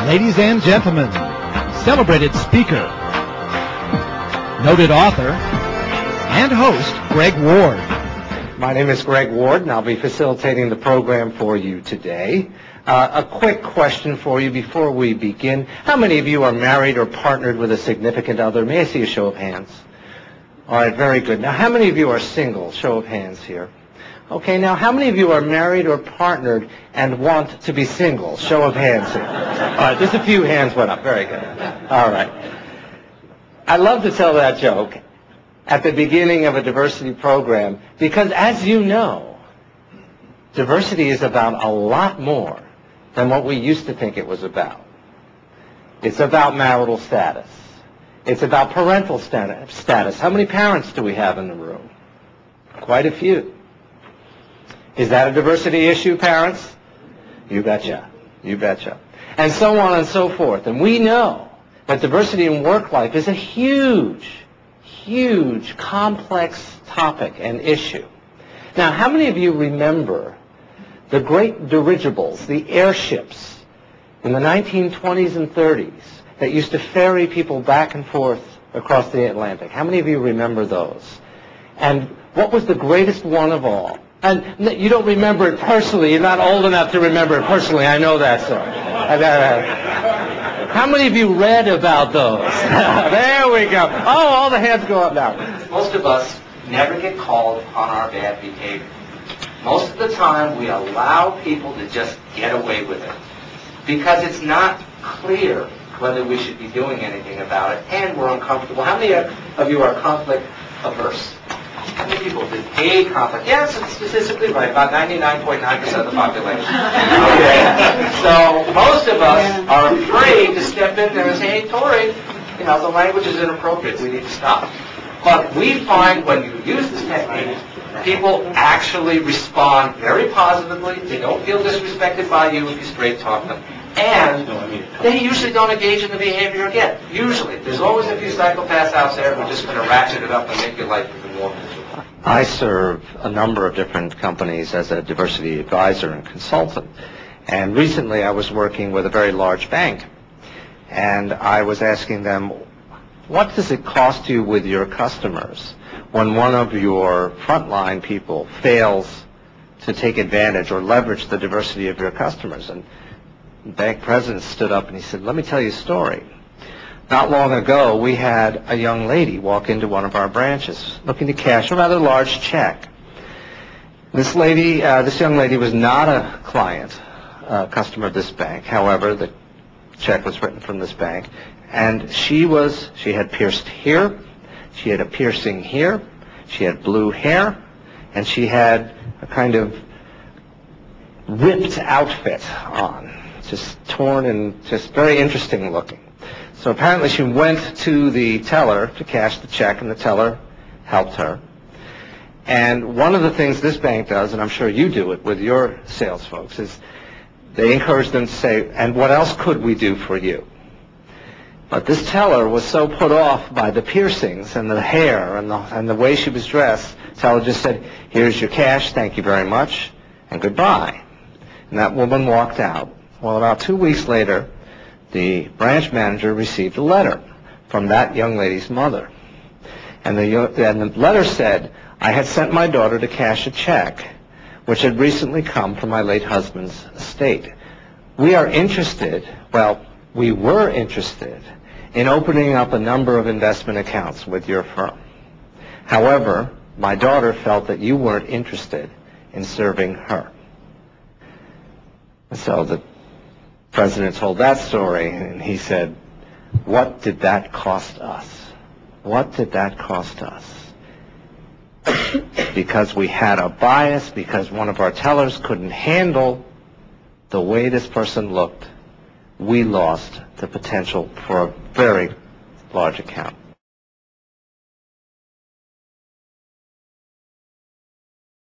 Ladies and gentlemen, celebrated speaker, noted author, and host, Gregg Ward. My name is Gregg Ward, and I'll be facilitating the program for you today. A quick question for you before we begin. How many of you are married or partnered with a significant other? May I see a show of hands? All right, very good. Now, how many of you are single? Show of hands here. Okay, now, how many of you are married or partnered and want to be single? Show of hands here. All right, just a few hands went up. Very good. All right. I love to tell that joke at the beginning of a diversity program because, as you know, diversity is about a lot more than what we used to think it was about. It's about marital status. It's about parental status. How many parents do we have in the room? Quite a few. Is that a diversity issue, parents? You betcha. You betcha. And so on and so forth. And we know that diversity in work life is a huge, huge, complex topic and issue. Now, how many of you remember the great dirigibles, the airships in the 1920s and 30s that used to ferry people back and forth across the Atlantic? How many of you remember those? And what was the greatest one of all? And you don't remember it personally. You're not old enough to remember it personally. I know that, sir. How many of you read about those? There we go. Oh, all the hands go up now. Most of us never get called on our bad behavior. Most of the time, we allow people to just get away with it because it's not clear whether we should be doing anything about it, and we're uncomfortable. How many of you are conflict averse? How many people hate conflict? Yes, it's statistically right, about 99.9% of the population. Okay. So most of us are afraid to step in there and say, hey, Tori, you know, the language is inappropriate. We need to stop. But we find when you use this technique, people actually respond very positively. They don't feel disrespected by you if you straight talk them. And they usually don't engage in the behavior again. Usually. There's always a few psychopaths out there who are just going to ratchet it up and make your life even more miserable. I serve a number of different companies as a diversity advisor and consultant. And recently I was working with a very large bank. And I was asking them, what does it cost you with your customers when one of your frontline people fails to take advantage or leverage the diversity of your customers? And the bank president stood up and he said, let me tell you a story. Not long ago, we had a young lady walk into one of our branches looking to cash a rather large check. This young lady was not a client, customer of this bank. However, the check was written from this bank. And she had pierced here, she had a piercing here, she had blue hair, and she had a kind of ripped outfit on, just torn and just very interesting looking. So apparently she went to the teller to cash the check, and the teller helped her. And one of the things this bank does, and I'm sure you do it with your sales folks, is they encourage them to say, and what else could we do for you? But this teller was so put off by the piercings and the hair and the way she was dressed, the teller just said, here's your cash, thank you very much, and goodbye. And that woman walked out. Well, about 2 weeks later, the branch manager received a letter from that young lady's mother. And the letter said, I had sent my daughter to cash a check, which had recently come from my late husband's estate. We were interested in opening up a number of investment accounts with your firm. However, my daughter felt that you weren't interested in serving her. So the president told that story, and he said, what did that cost us? What did that cost us? Because we had a bias, because one of our tellers couldn't handle the way this person looked, we lost the potential for a very large account.